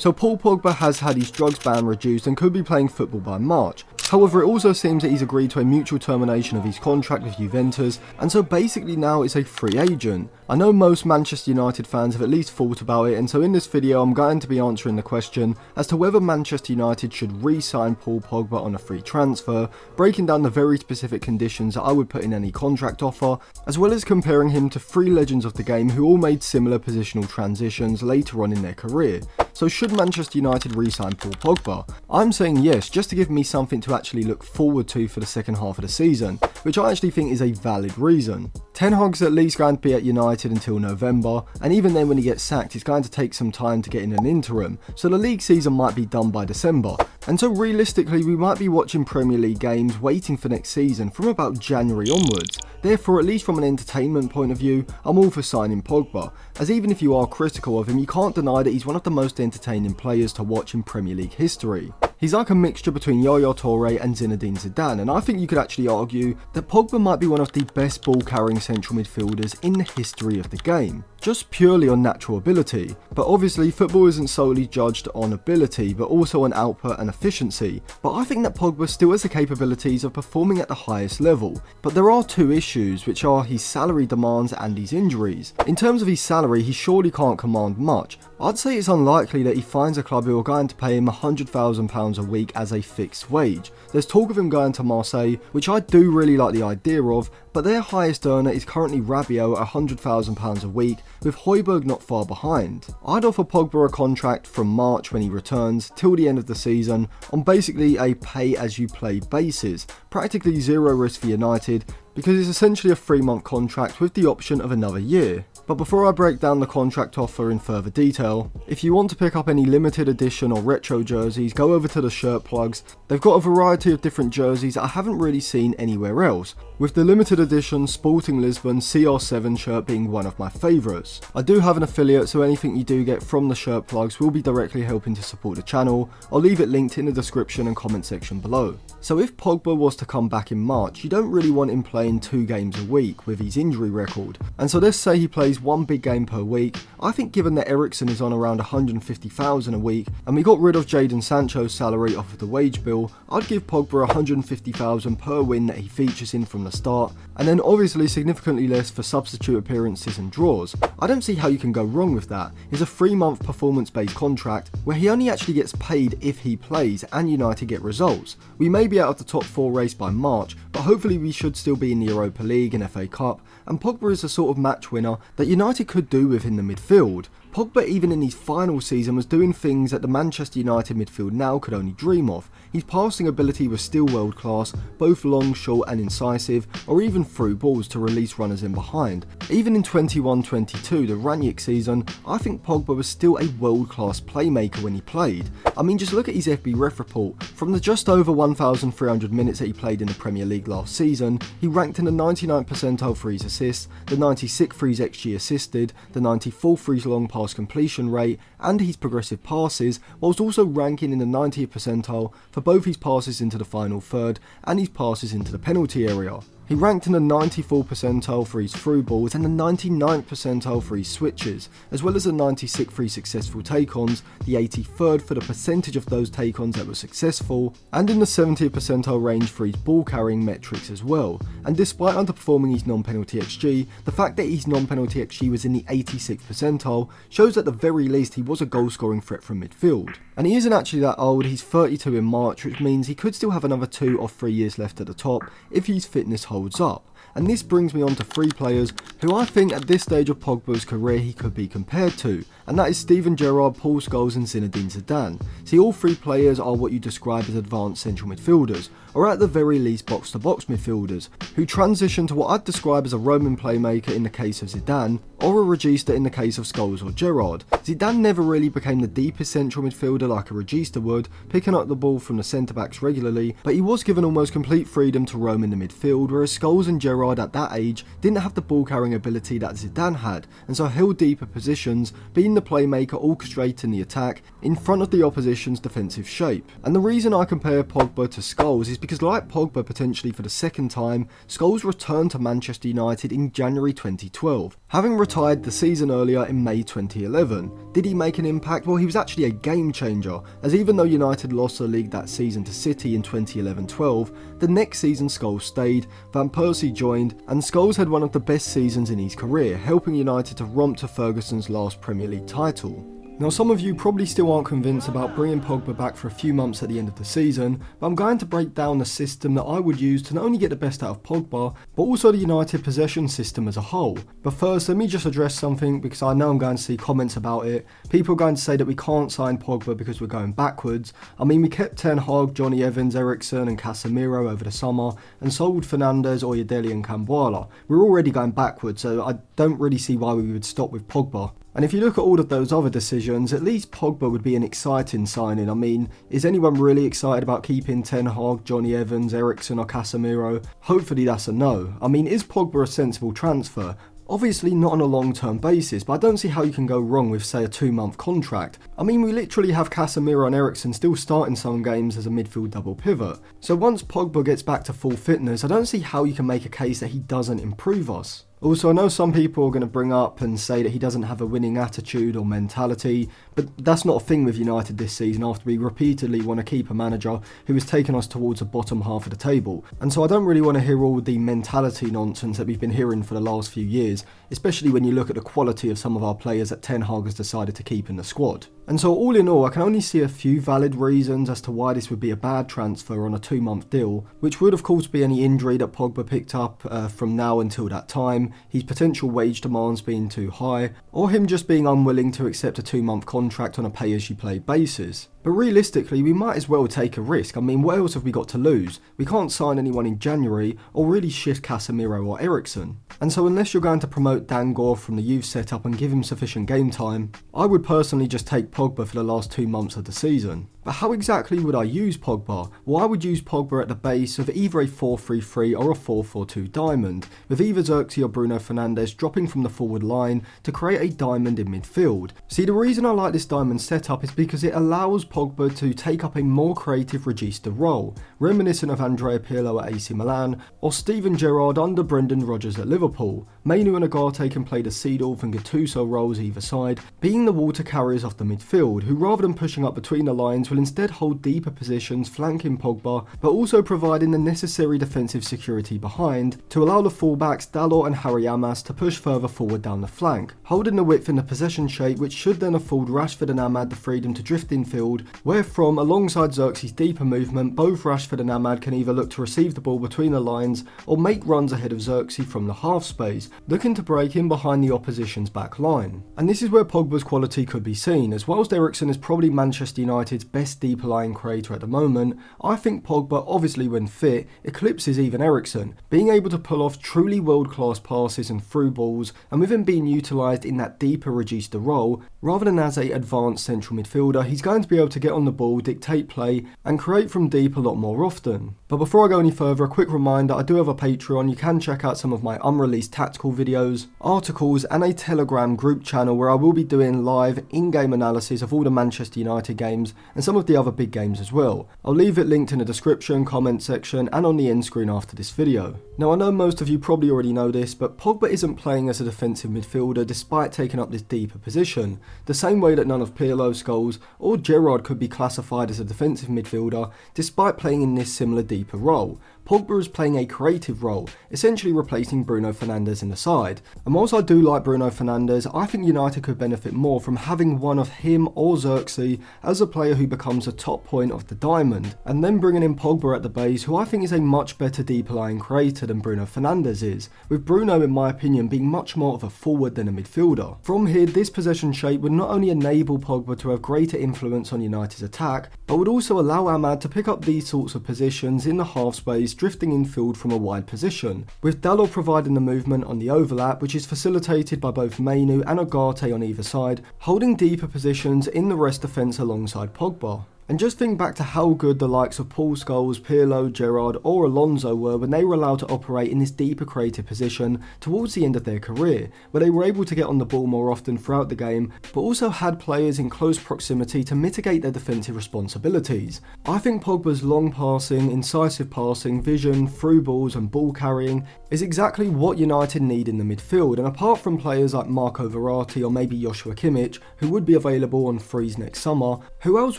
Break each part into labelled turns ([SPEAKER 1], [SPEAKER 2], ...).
[SPEAKER 1] So Paul Pogba has had his drugs ban reduced and could be playing football by March. However, it also seems that he's agreed to a mutual termination of his contract with Juventus, and so basically now is a free agent. I know most Manchester United fans have at least thought about it, and so in this video I'm going to be answering the question as to whether Manchester United should re-sign Paul Pogba on a free transfer, breaking down the very specific conditions that I would put in any contract offer, as well as comparing him to three legends of the game who all made similar positional transitions later on in their career. So should Manchester United re-sign Paul Pogba? I'm saying yes, just to give me something to actually look forward to for the second half of the season, which I actually think is a valid reason. Ten Hag's at least going to be at United until November, and even then when he gets sacked he's going to take some time to get in an interim, so the league season might be done by December. And so realistically we might be watching Premier League games waiting for next season from about January onwards. Therefore, at least from an entertainment point of view, I'm all for signing Pogba, as even if you are critical of him, you can't deny that he's one of the most entertaining players to watch in Premier League history. He's like a mixture between Yaya Toure and Zinedine Zidane, and I think you could actually argue that Pogba might be one of the best ball-carrying central midfielders in the history of the game, just purely on natural ability. But obviously football isn't solely judged on ability, but also on output and efficiency. But I think that Pogba still has the capabilities of performing at the highest level. But there are two issues, which are his salary demands and his injuries. In terms of his salary, he surely can't command much. I'd say it's unlikely that he finds a club who are going to pay him £100,000 a week as a fixed wage. There's talk of him going to Marseille, which I do really like the idea of, but their highest earner is currently Rabiot at £100,000 a week, with Højbjerg not far behind. I'd offer Pogba a contract from March when he returns till the end of the season on basically a pay-as-you-play basis, practically zero risk for United, because it's essentially a 3-month contract with the option of another year. But before I break down the contract offer in further detail, if you want to pick up any limited edition or retro jerseys, go over to the shirt plugs. They've got a variety of different jerseys I haven't really seen anywhere else, with the limited edition Sporting Lisbon CR7 shirt being one of my favourites. I do have an affiliate, so anything you do get from the shirt plugs will be directly helping to support the channel. I'll leave it linked in the description and comment section below. So if Pogba was to come back in March, you don't really want him playing 2 games a week with his injury record. And so let's say he plays 1 big game per week. I think given that Eriksen is on around 150,000 a week, and we got rid of Jadon Sancho's salary off of the wage bill, I'd give Pogba 150,000 per win that he features in from the start, and then obviously significantly less for substitute appearances and draws. I don't see how you can go wrong with that. It's a 3-month performance-based contract where he only actually gets paid if he plays and United get results. We may be out of the top 4 race by March, but hopefully we should still be in the Europa League and FA Cup, and Pogba is the sort of match winner that United could do with in the midfield. Pogba, even in his final season, was doing things that the Manchester United midfield now could only dream of. His passing ability was still world class, both long, short and incisive, or even through balls to release runners in behind. Even in 21-22, the Rangnick season, I think Pogba was still a world class playmaker when he played. I mean, just look at his FB Ref report. From the just over 1,300 minutes that he played in the Premier League last season, he ranked in the 99th percentile for his assists, the 96th for his XG assisted, the 94th for his long pass completion rate and his progressive passes, whilst also ranking in the 90th percentile for both his passes into the final third and his passes into the penalty area. He ranked in the 94th percentile for his through balls and the 99th percentile for his switches, as well as the 96th for his successful take-ons, the 83rd for the percentage of those take-ons that were successful, and in the 70th percentile range for his ball-carrying metrics as well. And despite underperforming his non-penalty XG, the fact that his non-penalty XG was in the 86th percentile shows at the very least he was a goal-scoring threat from midfield. And he isn't actually that old, he's 32 in March, which means he could still have another 2 or 3 years left at the top if his fitness holds up. And this brings me on to 3 players who I think at this stage of Pogba's career he could be compared to, and that is Steven Gerrard, Paul Scholes and Zinedine Zidane. See, all 3 players are what you describe as advanced central midfielders, or at the very least box-to-box midfielders, who transition to what I'd describe as a roaming playmaker in the case of Zidane, or a regista in the case of Scholes or Gerrard. Zidane never really became the deepest central midfielder like a regista would, picking up the ball from the centre-backs regularly, but he was given almost complete freedom to roam in the midfield, whereas Scholes and Gerrard Gerrard at that age didn't have the ball carrying ability that Zidane had, and so held deeper positions, being the playmaker orchestrating the attack in front of the opposition's defensive shape. And the reason I compare Pogba to Scholes is because, like Pogba potentially for the second time, Scholes returned to Manchester United in January 2012, having retired the season earlier in May 2011. Did he make an impact? Well, he was actually a game changer, as even though United lost the league that season to City in 2011-12, the next season Scholes stayed, Van Persie joined, and Scholes had one of the best seasons in his career, helping United to romp to Ferguson's last Premier League title. Now, some of you probably still aren't convinced about bringing Pogba back for a few months at the end of the season, but I'm going to break down the system that I would use to not only get the best out of Pogba, but also the United possession system as a whole. But first, let me just address something, because I know I'm going to see comments about it. People are going to say that we can't sign Pogba because we're going backwards. I mean, we kept Ten Hag, Johnny Evans, Eriksen and Casemiro over the summer, and sold Fernandes, Oyedele and Camboala. We're already going backwards, so I don't really see why we would stop with Pogba. And if you look at all of those other decisions, at least Pogba would be an exciting signing. I mean, is anyone really excited about keeping Ten Hag, Johnny Evans, Eriksen or Casemiro? Hopefully that's a no. I mean, is Pogba a sensible transfer? Obviously not on a long-term basis, but I don't see how you can go wrong with, say, a 2-month contract. I mean, we literally have Casemiro and Eriksen still starting some games as a midfield double pivot. So once Pogba gets back to full fitness, I don't see how you can make a case that he doesn't improve us. Also, I know some people are going to bring up and say that he doesn't have a winning attitude or mentality, but that's not a thing with United this season after we repeatedly want to keep a manager who has taken us towards the bottom half of the table. And so I don't really want to hear all the mentality nonsense that we've been hearing for the last few years, especially when you look at the quality of some of our players that Ten Hag has decided to keep in the squad. And so all in all, I can only see a few valid reasons as to why this would be a bad transfer on a 2-month deal, which would of course be any injury that Pogba picked up from now until that time, his potential wage demands being too high, or him just being unwilling to accept a 2-month contract on a pay-as-you-play basis. But realistically, we might as well take a risk. I mean, what else have we got to lose? We can't sign anyone in January or really shift Casemiro or Eriksen. And so unless you're going to promote Dangor from the youth setup and give him sufficient game time, I would personally just take Pogba for the last 2 months of the season. But how exactly would I use Pogba? Well, I would use Pogba at the base of either a 4-3-3 or a 4-4-2 diamond, with either Xerxes or Bruno Fernandes dropping from the forward line to create a diamond in midfield. See, the reason I like this diamond setup is because it allows Pogba to take up a more creative regista role, reminiscent of Andrea Pirlo at AC Milan, or Steven Gerrard under Brendan Rodgers at Liverpool. Mainu and Ugarte can play the Seedorf and Gattuso roles either side, being the water carriers off the midfield, who rather than pushing up between the lines will instead hold deeper positions flanking Pogba, but also providing the necessary defensive security behind to allow the fullbacks Dalot and Harry Amas to push further forward down the flank, holding the width in the possession shape, which should then afford Rashford and Ahmad the freedom to drift infield, where from, alongside Xerxes' deeper movement, both Rashford and Ahmad can either look to receive the ball between the lines or make runs ahead of Xerxes from the half space, looking to break in behind the opposition's back line. And this is where Pogba's quality could be seen, as whilst Eriksen is probably Manchester United's best deeper lying creator at the moment, I think Pogba, obviously when fit, eclipses even Eriksen, being able to pull off truly world-class passes and through balls, and with him being utilised in that deeper regista role, rather than as a advanced central midfielder, he's going to be able to get on the ball, dictate play, and create from deep a lot more often. But before I go any further, a quick reminder, I do have a Patreon. You can check out some of my unreleased tactical videos, articles, and a Telegram group channel where I will be doing live in-game analysis of all the Manchester United games and some of the other big games as well. I'll leave it linked in the description, comment section, and on the end screen after this video. Now, I know most of you probably already know this, but Pogba isn't playing as a defensive midfielder despite taking up this deeper position, the same way that none of Pirlo, Scholes, or Gerrard could be classified as a defensive midfielder despite playing in this similar deeper role. Pogba is playing a creative role, essentially replacing Bruno Fernandes in the side. And whilst I do like Bruno Fernandes, I think United could benefit more from having one of him or Xerxes as a player who becomes a top point of the diamond, and then bringing in Pogba at the base, who I think is a much better deeper lying creator than Bruno Fernandes is, with Bruno in my opinion being much more of a forward than a midfielder. From here, this possession shape would not only enable Pogba to have greater influence on United's attack, but would also allow Ahmad to pick up these sorts of positions in the half space, drifting infield from a wide position, with Dalot providing the movement on the overlap, which is facilitated by both Mainu and Ugarte on either side, holding deeper positions in the rest defence alongside Pogba. And just think back to how good the likes of Paul Scholes, Pirlo, Gerrard or Alonso were when they were allowed to operate in this deeper creative position towards the end of their career, where they were able to get on the ball more often throughout the game, but also had players in close proximity to mitigate their defensive responsibilities. I think Pogba's long passing, incisive passing, vision, through balls and ball carrying is exactly what United need in the midfield, and apart from players like Marco Verratti or maybe Joshua Kimmich, who would be available on frees next summer, who else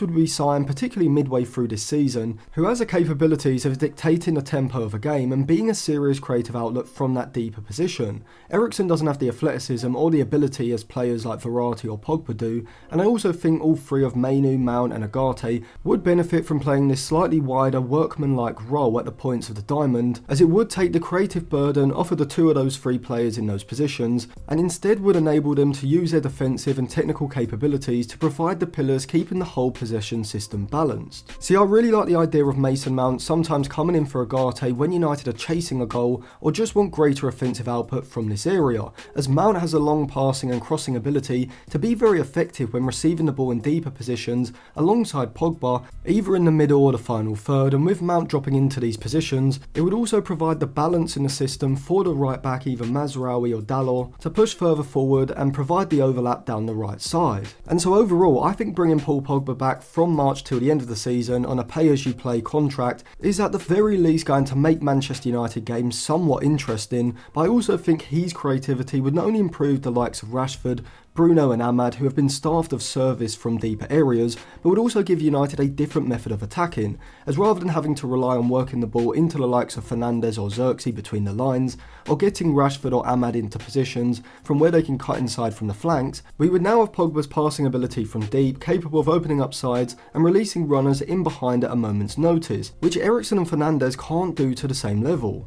[SPEAKER 1] would we sign, particularly midway through this season, who has the capabilities of dictating the tempo of a game and being a serious creative outlet from that deeper position? Eriksen doesn't have the athleticism or the ability as players like Verratti or Pogba do, and I also think all three of Mainu, Mount and Agate would benefit from playing this slightly wider workman-like role at the points of the diamond, as it would take the creative burden off of the two of those three players in those positions, and instead would enable them to use their defensive and technical capabilities to provide the pillars keeping the whole possession system balanced. See, I really like the idea of Mason Mount sometimes coming in for Agate when United are chasing a goal or just want greater offensive output from this area, as Mount has a long passing and crossing ability to be very effective when receiving the ball in deeper positions alongside Pogba, either in the middle or the final third, and with Mount dropping into these positions, it would also provide the balance in the system for the right back, either Mazraoui or Dalot, to push further forward and provide the overlap down the right side. And so overall, I think bringing Paul Pogba back from March till the end of the season on a pay-as-you-play contract is at the very least going to make Manchester United games somewhat interesting, but I also think his creativity would not only improve the likes of Rashford, Bruno and Ahmad, who have been starved of service from deeper areas, but would also give United a different method of attacking, as rather than having to rely on working the ball into the likes of Fernandes or Xerxes between the lines, or getting Rashford or Ahmad into positions from where they can cut inside from the flanks, we would now have Pogba's passing ability from deep, capable of opening up sides and releasing runners in behind at a moment's notice, which Eriksen and Fernandes can't do to the same level.